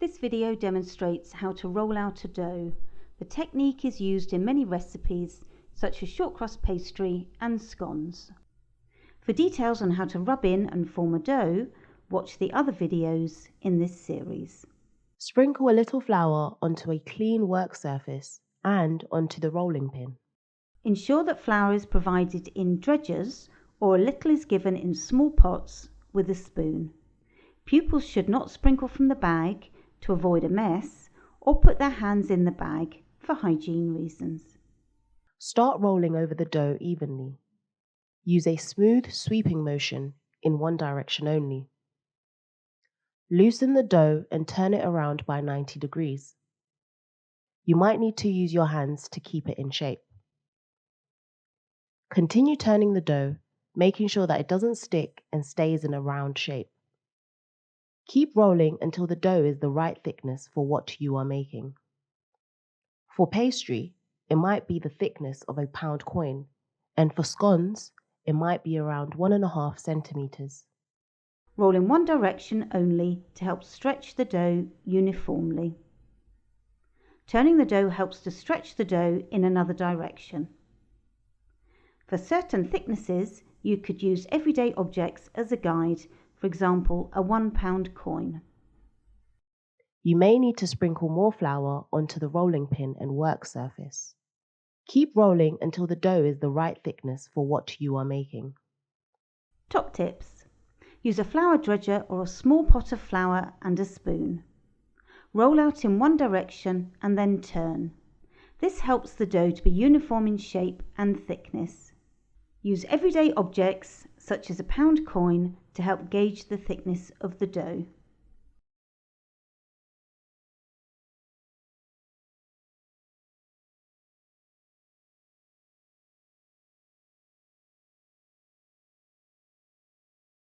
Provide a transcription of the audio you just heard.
This video demonstrates how to roll out a dough. The technique is used in many recipes such as short crust pastry and scones. For details on how to rub in and form a dough, watch the other videos in this series. Sprinkle a little flour onto a clean work surface and onto the rolling pin. Ensure that flour is provided in dredgers or a little is given in small pots with a spoon. Pupils should not sprinkle from the bag to avoid a mess or put their hands in the bag for hygiene reasons. Start rolling over the dough evenly. Use a smooth sweeping motion in one direction only. Loosen the dough and turn it around by 90 degrees. You might need to use your hands to keep it in shape. Continue turning the dough, making sure that it doesn't stick and stays in a round shape. Keep rolling until the dough is the right thickness for what you are making. For pastry, it might be the thickness of a pound coin, and for scones, it might be around 1.5 centimeters. Roll in one direction only to help stretch the dough uniformly. Turning the dough helps to stretch the dough in another direction. For certain thicknesses, you could use everyday objects as a guide, for example, a £1 coin. You may need to sprinkle more flour onto the rolling pin and work surface. Keep rolling until the dough is the right thickness for what you are making. Top tips. Use a flour dredger or a small pot of flour and a spoon. Roll out in one direction and then turn. This helps the dough to be uniform in shape and thickness. Use everyday objects such as a pound coin to help gauge the thickness of the dough.